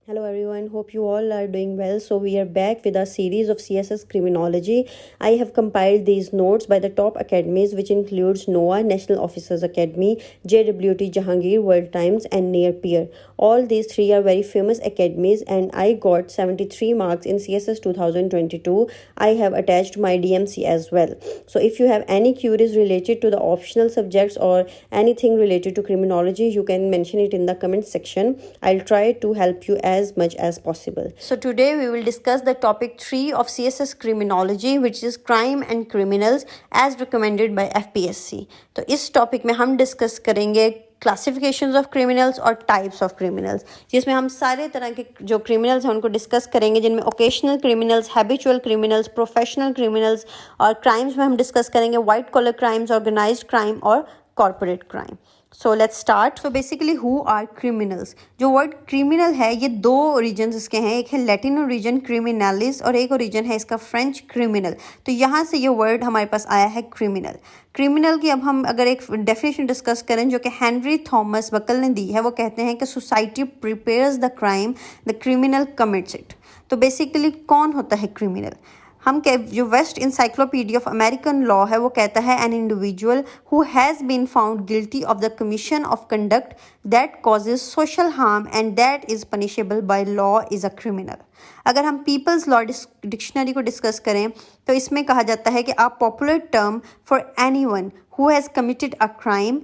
Hello everyone, hope you all are doing well. So we are back with our series of CSS Criminology. I have compiled these notes by the top academies, which includes NOA, National Officers Academy, JWT, Jahangir, World Times and NEARPEER. All these three are very famous academies and I got 73 marks in CSS 2022. I have attached my DMC as well. So if you have any queries related to the optional subjects or anything related to criminology, you can mention it in the comment section. I'll try to help you as much as possible. So today we will discuss the topic 3 of CSS Criminology, which is crime and criminals as recommended by FPSC. तो इस topic में हम discuss करेंगे classifications of criminals और types of criminals, जिसमें हम सारे तरह के जो क्रिमिनल्स हैं उनको डिस्कस करेंगे, जिनमें occasional criminals, habitual criminals, professional criminals और क्राइम्स में हम डिस्कस करेंगे white collar crimes, organised crime और corporate crime. So let's start. So basically who are criminals. जो वर्ड क्रिमिनल है ये दो ओरिजिन्स इसके हैं, एक है लैटिन ओरिजिन क्रिमिनलिस और एक ओरिजिन है इसका फ्रेंच क्रिमिनल. तो यहाँ से ये वर्ड हमारे पास आया है क्रिमिनल. क्रिमिनल की अब हम अगर एक डेफिनेशन डिस्कस करें जो कि हेनरी थॉमस बकल ने दी है, वो कहते हैं कि society prepares the crime, the criminal commits it. तो बेसिकली कौन होता है क्रिमिनल? हम जो West encyclopedia of American law है वो कहता है an individual who has been found guilty of the commission of conduct that causes social harm and that is punishable by law is a criminal. अगर हम people's law dictionary को discuss करें तो इसमें कहा जाता है कि a popular term for anyone who has committed a crime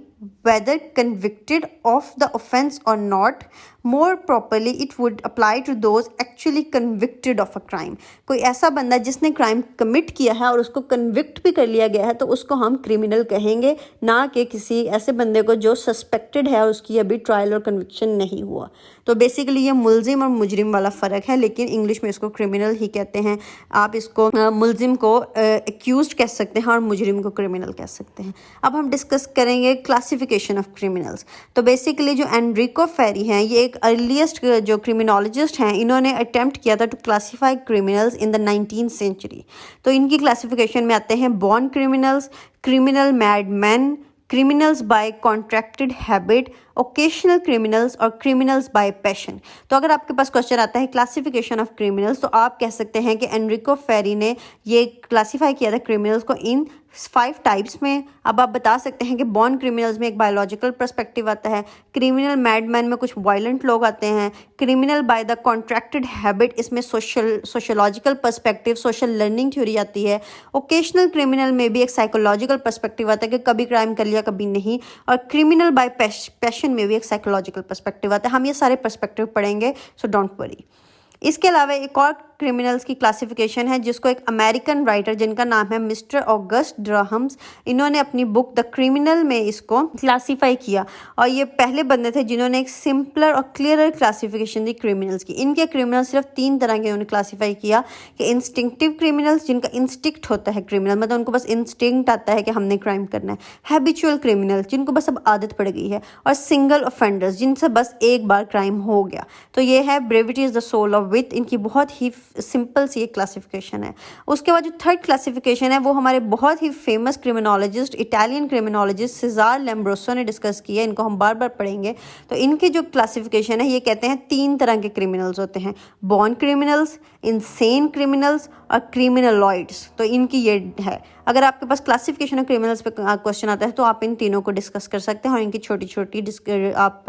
whether convicted of the offense or not. More properly it would apply to those actually convicted of a crime. कोई ऐसा बंदा जिसने क्राइम कमिट किया है और उसको convict भी कर लिया गया है तो उसको हम क्रिमिनल कहेंगे, ना कि किसी ऐसे बंदे को जो सस्पेक्टेड है और उसकी अभी ट्रायल और कन्विक्शन नहीं हुआ. तो बेसिकली ये मुल्जिम और मुजरिम वाला फ़र्क है, लेकिन इंग्लिश में इसको क्रिमिनल ही कहते हैं. आप इसको मुल्जिम को एक्यूज्ड कह सकते हैं और मुजरिम को क्रिमिनल कह सकते हैं. अब हम डिस्कस करेंगे क्लासिफिकेशन ऑफ क्रिमिनल्स. तो बेसिकली जो एनरिको फेरी हैं ये एक अर्लीस्ट जो क्रिमिनोलॉजिस्ट हैं, इन्होंने अटेम्प्ट किया था to classify criminals in the 19th century. तो इनकी क्लासिफिकेशन में आते हैं born criminals, criminal mad man, criminals by contracted habit, occasional criminals और क्रिमिनल्स बाय पैशन. तो अगर आपके पास क्वेश्चन आता है क्लासिफिकेशन ऑफ क्रिमिनल्स तो आप कह सकते हैं कि एनरिको फेरी ने ये क्लासीफाई किया था क्रिमिनल्स को इन 5 टाइप्स में. अब आप बता सकते हैं कि बॉर्न क्रिमिनल्स में एक बायोलॉजिकल पर्सपेक्टिव आता है, क्रिमिनल मैडमैन में कुछ वायलेंट लोग आते हैं, criminal by the contracted habit इसमें sociological perspective, social learning theory आती है, ओकेशनल क्रिमिनल में भी एक साइकोलॉजिकल पर्सपेक्टिव आता है कि कभी क्राइम कर लिया कभी नहीं, और क्रिमिनल बाय पैशन में भी एक साइकोलॉजिकल पर्सपेक्टिव आता है. हम ये सारे पर्सपेक्टिव पढ़ेंगे, सो डोंट वरी. इसके अलावा एक और क्रिमिनल्स की क्लासिफिकेशन है जिसको एक अमेरिकन राइटर जिनका नाम है मिस्टर ऑगस्ट ड्रहम्स, इन्होंने अपनी बुक द क्रिमिनल में इसको क्लासीफाई किया. और ये पहले बंदे थे जिन्होंने एक सिंपलर और क्लियरर क्लासिफिकेशन दी क्रिमिनल्स की. इनके क्रिमिनल्स सिर्फ 3 तरह के उन्होंने क्लासीफाई किया कि इंस्टिंक्टिव क्रिमिनल्स जिनका इंस्टिक्ट होता है क्रिमिनल, मतलब उनको बस इंस्टिंक्ट आता है कि हमने क्राइम करना है, हैबिचुअल क्रिमिनल जिनको बस अब आदत पड़ गई है, और सिंगल ऑफेंडर्स जिनसे बस एक बार क्राइम हो गया. तो ये है brevity is the soul of wit, इनकी बहुत ही सिंपल सी एक क्लासिफिकेशन है. उसके बाद जो थर्ड क्लासिफिकेशन है वो हमारे बहुत ही फेमस क्रिमिनोलॉजिस्ट, इटालियन क्रिमिनोलॉजिस्ट सिजार लैम्ब्रोसो ने डिस्कस किया. इनको हम बार बार पढ़ेंगे. तो इनकी जो क्लासिफिकेशन है ये कहते हैं 3 तरह के क्रिमिनल्स होते हैं, बॉर्न क्रिमिनल्स, इंसेन क्रिमिनल्स और क्रिमिनलॉइड्स. तो इनकी ये है. अगर आपके पास क्लासिफिकेशन ऑफ क्रिमिनल्स पे क्वेश्चन आता है तो आप इन तीनों को डिस्कस कर सकते हैं और इनकी छोटी छोटी आप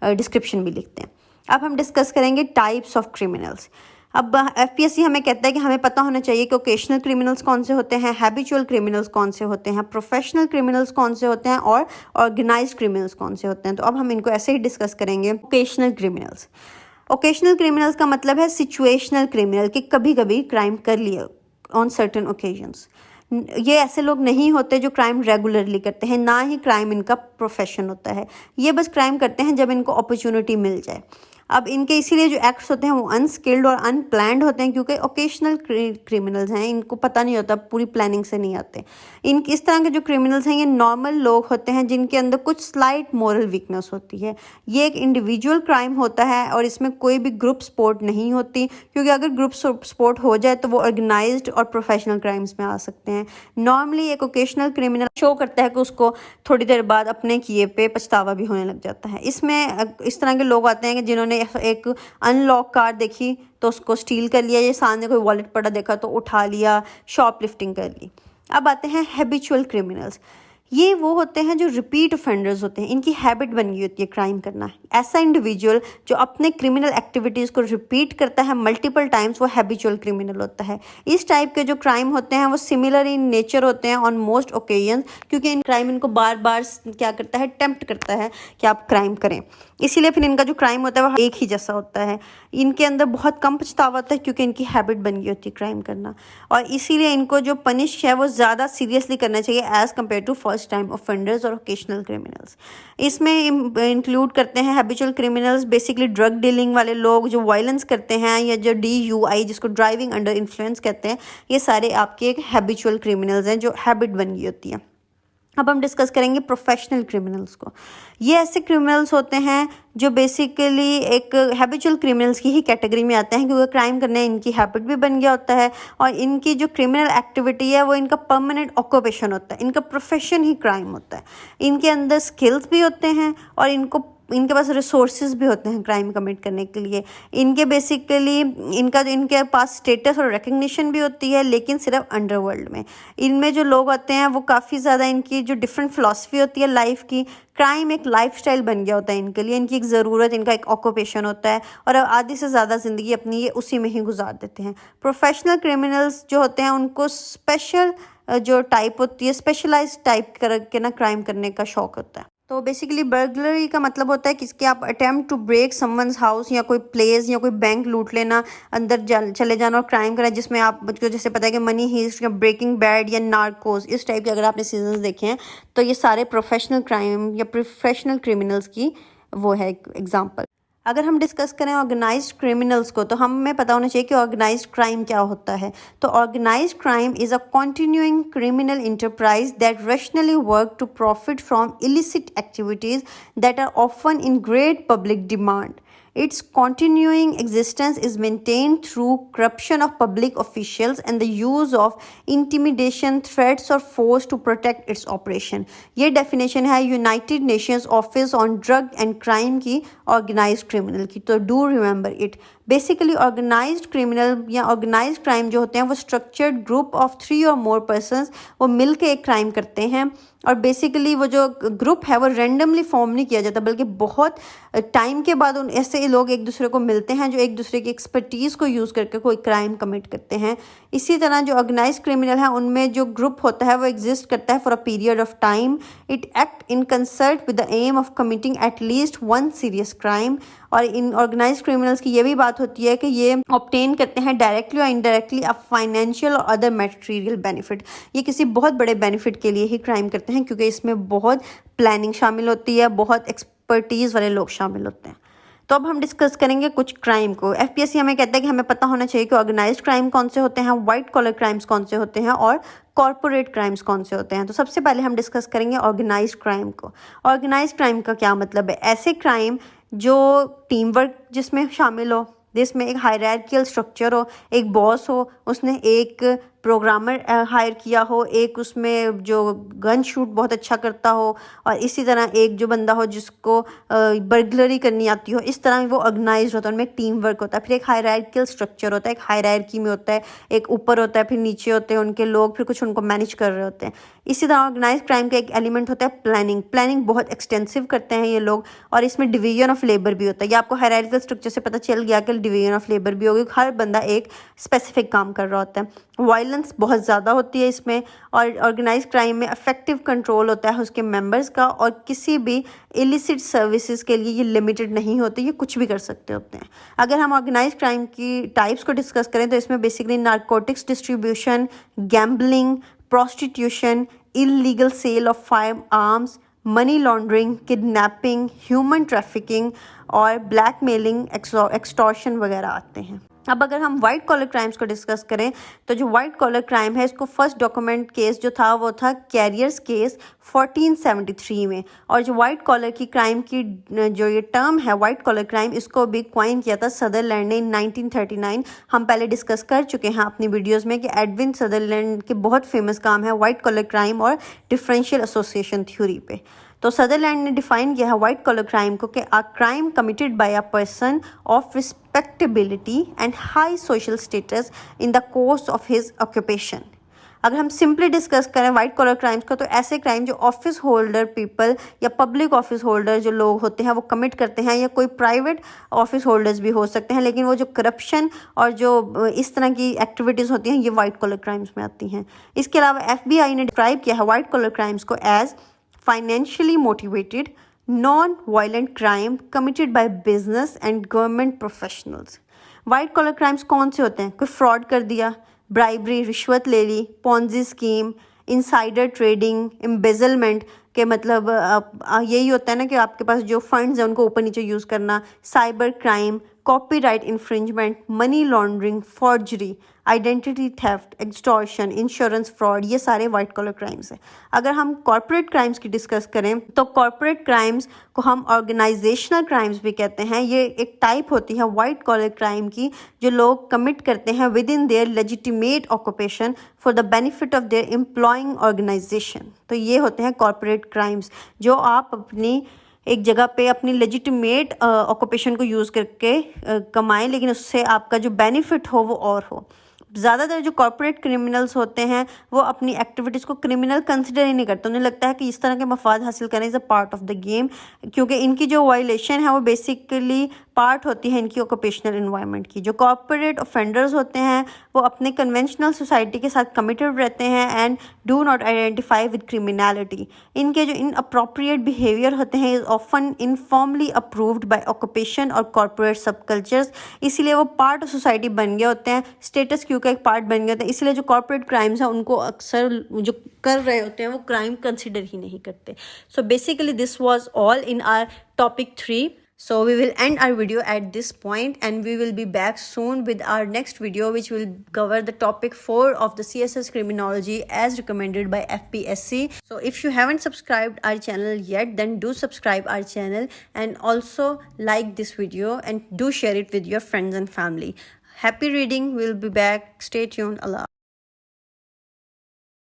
डिस्क्रिप्शन भी लिखते हैं. अब हम डिस्कस करेंगे टाइप्स ऑफ क्रिमिनल्स. अब एफपीएससी हमें कहता है कि हमें पता होना चाहिए कि ओकेशनल क्रिमिनल्स कौन से होते हैं, हैबिचुअल क्रिमिनल्स कौन से होते हैं, प्रोफेशनल क्रिमिनल्स कौन से होते हैं और ऑर्गेनाइज्ड क्रिमिनल्स कौन से होते हैं. तो अब हम इनको ऐसे ही डिस्कस करेंगे. Occasional criminals. ओकेशनल क्रिमिनल्स का मतलब है सिचुएशनल क्रिमिनल, कि कभी कभी क्राइम कर लिए ऑन सर्टेन ओकेजन्स. ये ऐसे लोग नहीं होते जो क्राइम रेगुलरली करते हैं, ना ही क्राइम इनका प्रोफेशन होता है. ये बस क्राइम करते हैं जब इनको अपॉर्चुनिटी मिल जाए. अब इनके इसीलिए जो एक्ट्स होते हैं वो अनस्किल्ड और अनप्लैंड होते हैं, क्योंकि ओकेशनल क्रिमिनल्स हैं, इनको पता नहीं होता, पूरी प्लानिंग से नहीं आते. इस तरह के जो क्रिमिनल्स हैं ये नॉर्मल लोग होते हैं जिनके अंदर कुछ स्लाइट मोरल वीकनेस होती है. ये एक इंडिविजुअल क्राइम होता है और इसमें कोई भी ग्रुप सपोर्ट नहीं होती, क्योंकि अगर ग्रुप सपोर्ट हो जाए तो वो ऑर्गेनाइज्ड और प्रोफेशनल क्राइम्स में आ सकते हैं. नॉर्मली एक ओकेशनल क्रिमिनल शो करता है कि उसको थोड़ी देर बाद अपने किए पे पछतावा भी होने लग जाता है. इसमें इस तरह के लोग आते हैं कि जिन्होंने एक अनलॉक कार देखी तो उसको स्टील कर लिया, ये सामने कोई वॉलेट पड़ा देखा तो उठा लिया, शॉपलिफ्टिंग कर ली। अब आते हैं हैबिचुअल क्रिमिनल्स। ये वो होते हैं जो रिपीट ऑफेंडर्स होते हैं, इनकी हैबिट बन गई होती है क्राइम करना। ऐसा इंडिविजुअल जो अपने क्रिमिनल एक्टिविटीज़ को रिपीट करता है मल्टीपल टाइम्स, वो हैबिचुअल क्रिमिनल होता है। इस टाइप के जो क्राइम होते हैं वो सिमिलर इन नेचर होते हैं ऑन मोस्ट ओकेजन, क्योंकि इन क्राइम इनको बार बार क्या करता है, टेम्प्ट करता है कि आप क्राइम करें। इसीलिए फिर इनका जो क्राइम होता है वो एक ही जैसा होता है। इनके अंदर बहुत कम पछतावा होता है क्योंकि इनकी हैबिट बन गई होती है क्राइम करना, और इसीलिए इनको जो पनिश है वो ज़्यादा सीरियसली करना चाहिए as compare to first time offenders और ओकेशनल क्रिमिनल्स। इसमें इंक्लूड करते हैं habitual criminals, basically drug dealing वाले लोग जो वायलेंस करते हैं, या जो DUI जिसको ड्राइविंग अंडर इन्फ्लुएंस कहते हैं, ये सारे आपके एक हैबिचुअल क्रिमिनल्स हैं जो हैबिट बन गई होती है। अब हम डिस्कस करेंगे प्रोफेशनल क्रिमिनल्स को। ये ऐसे क्रिमिनल्स होते हैं जो बेसिकली एक हैबिचुअल क्रिमिनल्स की ही कैटेगरी में आते हैं, क्योंकि क्राइम करने इनकी हैबिट भी बन गया होता है और इनकी जो क्रिमिनल एक्टिविटी है वो इनका परमानेंट ऑक्यूपेशन होता है, इनका प्रोफेशन ही क्राइम होता है। इनके अंदर स्किल्स भी होते हैं और इनके पास रिसोर्सेज भी होते हैं क्राइम कमिट करने के लिए। इनके बेसिकली इनके पास स्टेटस और रिकग्निशन भी होती है, लेकिन सिर्फ अंडरवर्ल्ड में। इनमें जो लोग होते हैं वो काफ़ी ज़्यादा, इनकी जो डिफरेंट फिलॉसफी होती है लाइफ की, क्राइम एक लाइफस्टाइल बन गया होता है इनके लिए, इनकी एक ज़रूरत, इनका एक ऑक्यूपेशन होता है और आधी से ज़्यादा ज़िंदगी अपनी ये उसी में ही गुजार देते हैं। प्रोफेशनल क्रिमिनल्स जो होते हैं उनको स्पेशल जो टाइप होती है, स्पेशलाइज टाइप करके ना क्राइम करने का शौक होता है। तो बेसिकली बर्गलरी का मतलब होता है कि आप attempt to break someone's house, या कोई प्लेस या कोई बैंक लूट लेना, अंदर चले जाना और क्राइम करना, जिसमें आपको जैसे पता है कि मनी हीस्ट या ब्रेकिंग बैड या नार्कोस, इस टाइप के अगर आपने सीजन्स देखे हैं तो ये सारे प्रोफेशनल क्राइम या प्रोफेशनल क्रिमिनल्स की वो है एग्जाम्पल। अगर हम डिस्कस करें ऑर्गेनाइज्ड क्रिमिनल्स को, तो हमें पता होना चाहिए कि ऑर्गेनाइज्ड क्राइम क्या होता है। तो organised crime is a continuing criminal enterprise that rationally work to profit from illicit activities that are often in great public demand. Its continuing existence is maintained through corruption of public officials and the use of intimidation, threats or force to protect its operation. ये definition है United Nations Office on Drug and Crime की organised criminal की। तो do remember it. Basically organised criminal या organised crime जो होते हैं वो स्ट्रक्चर्ड ग्रुप ऑफ 3 और मोर पर्सनस वो मिल के एक क्राइम करते हैं, और बेसिकली वो जो ग्रुप है वो रैंडमली फॉर्म नहीं किया जाता, बल्कि बहुत टाइम के बाद उन ऐसे लोग एक दूसरे को मिलते हैं जो एक दूसरे की एक्सपर्टीज़ को यूज़ करके कोई क्राइम कमिट करते हैं। इसी तरह जो ऑर्गेनाइज्ड क्रिमिनल है उनमें जो ग्रुप होता है वो एग्जिस्ट करता है for a period of time. It act in concert with the aim of committing at least one serious crime. और इन ऑर्गेनाइज्ड क्रिमिनल्स की ये भी बात होती है कि ये ऑब्टेन करते हैं डायरेक्टली और इनडायरेक्टली अ फाइनेंशियल और अदर मटेरियल बेनिफिट। ये किसी बहुत बड़े बेनिफिट के लिए ही क्राइम करते हैं, क्योंकि इसमें बहुत प्लानिंग शामिल होती है, बहुत एक्सपर्टीज़ वाले लोग शामिल होते हैं। तो अब हम डिस्कस करेंगे कुछ क्राइम को। FPSC हमें कहता है कि हमें पता होना चाहिए कि ऑर्गेनाइज्ड क्राइम कौन से होते हैं, वाइट कॉलर क्राइम्स कौन से होते हैं और कॉर्पोरेट क्राइम्स कौन से होते हैं। तो सबसे पहले हम डिस्कस करेंगे ऑर्गेनाइज्ड क्राइम को। ऑर्गेनाइज्ड क्राइम का क्या मतलब है? ऐसे क्राइम जो टीम वर्क जिसमें शामिल हो, जिसमें एक हायरार्कियल स्ट्रक्चर हो, एक बॉस हो, उसने एक प्रोग्रामर हायर किया हो, एक उसमें जो गन शूट बहुत अच्छा करता हो, और इसी तरह एक जो बंदा हो जिसको बर्गलरी करनी आती हो। इस तरह वो ऑर्गेनाइज्ड होता है, उनमें एक टीम वर्क होता है। फिर एक हायरार्कियल स्ट्रक्चर होता है, एक हायरार्की में होता है, एक ऊपर होता है, फिर नीचे होते हैं उनके लोग, फिर कुछ उनको मैनेज कर रहे होते हैं। इसी तरह ऑर्गेनाइज्ड क्राइम का एक एलिमेंट होता है प्लानिंग। प्लानिंग बहुत एक्सटेंसिव करते हैं ये लोग, और इसमें डिवीजन ऑफ लेबर भी होता है। ये आपको हायरार्कियल स्ट्रक्चर से पता चल गया कि डिवीजन ऑफ लेबर भी होगी, हर बंदा एक स्पेसिफिक काम कर रहा होता है। वायलेंस बहुत ज़्यादा होती है इसमें, और ऑर्गेनाइज्ड क्राइम में इफेक्टिव कंट्रोल होता है उसके मेंबर्स का, और किसी भी इलिसिट सर्विसेज के लिए ये लिमिटेड नहीं होते, ये कुछ भी कर सकते होते हैं। अगर हम ऑर्गेनाइज्ड क्राइम की टाइप्स को डिस्कस करें तो इसमें basically narcotics distribution, gambling, prostitution, illegal sale of firearms, money laundering, kidnapping, human trafficking और ब्लैकमेलिंग, एक्सटॉर्शन वगैरह आते हैं। अब अगर हम वाइट कॉलर क्राइम्स को डिस्कस करें तो जो वाइट कॉलर क्राइम है इसको फर्स्ट डॉक्यूमेंट केस जो था वो था कैरियर्स केस 1473 में। और जो वाइट कॉलर की क्राइम की जो ये टर्म है वाइट कॉलर क्राइम, इसको भी क्वाइन किया था सदरलैंड ने 1939। हम पहले डिस्कस कर चुके हैं अपनी वीडियोस में कि एडविन सदरलैंड के बहुत फेमस काम है वाइट कॉलर क्राइम और डिफरेंशियल एसोसिएशन थ्योरी पे। तो सदरलैंड ने डिफाइन किया है वाइट कॉलर क्राइम को कि a crime committed bye a person of respectability and high social status in the course of his occupation. अगर हम सिंपली डिस्कस करें वाइट कॉलर क्राइम्स को, तो ऐसे क्राइम जो ऑफिस होल्डर पीपल या पब्लिक ऑफिस होल्डर जो लोग होते हैं वो कमिट करते हैं, या कोई प्राइवेट ऑफिस होल्डर्स भी हो सकते हैं, लेकिन वो जो करप्शन और जो इस तरह की एक्टिविटीज़ होती हैं ये वाइट कॉलर क्राइम्स में आती हैं। इसके अलावा FBI ने डिस्क्राइब किया है वाइट कॉलर क्राइम्स को as financially motivated non violent crime committed by business and government professionals. White collar crimes कौन से होते हैं? कोई फ्रॉड कर दिया, ब्राइबरी रिश्वत ले ली, Ponzi scheme, insider trading, embezzlement के मतलब यही होता है ना कि आपके पास जो फंड्स हैं उनको ऊपर नीचे यूज़ करना, cyber crime, copyright infringement, money laundering, forgery, identity theft, extortion, insurance fraud, ये सारे वाइट कॉलर क्राइम्स हैं। अगर हम कॉर्पोरेट क्राइम्स की डिस्कस करें तो कॉर्पोरेट क्राइम्स को हम ऑर्गेनाइजेशनल क्राइम्स भी कहते हैं। ये एक टाइप होती है वाइट कॉलर क्राइम की जो लोग कमिट करते हैं within their legitimate occupation for the benefit of their employing organisation. तो ये होते हैं कॉर्पोरेट क्राइम्स जो आप अपनी एक जगह पे अपनी लेजिटिमेट ऑक्यूपेशन को यूज़ करके कमाएं, लेकिन उससे आपका जो बेनिफिट हो वो और हो। ज़्यादातर जो कॉर्पोरेट क्रिमिनल्स होते हैं वो अपनी एक्टिविटीज़ को क्रिमिनल कंसिडर ही नहीं करते। उन्हें लगता है कि इस तरह के मफाद हासिल करना is a part of the game, क्योंकि इनकी जो वायलेशन है वो बेसिकली पार्ट होती है इनकी ऑक्यूपेशनल इन्वायरमेंट की। जो कॉर्पोरेट ऑफेंडर्स होते हैं वो अपने कन्वेंशनल सोसाइटी के साथ कमिटेड रहते हैं and do not identify with criminality. इनके जो इनअप्रोप्रिएट बिहेवियर होते हैं is often informally approved by occupation और कॉर्पोरेट सब कल्चर्स, इसीलिए वो पार्ट ऑफ सोसाइटी बन गए होते हैं, स्टेटस क्यू का एक पार्ट बन गया था। इसलिए जो कॉर्पोरेट क्राइम्स हैं उनको अक्सर जो कर रहे होते हैं वो क्राइम कंसिडर ही नहीं करते। So basically this was all in our topic 3. So we will end our video at this point and we will be back soon with our next video, which will cover the topic 4 of the CSS Criminology as recommended by FPSC. So if you haven't subscribed our channel yet, then do subscribe our channel and also like this video and do share it with your friends and family. Happy reading. We'll be back. Stay tuned. Allah.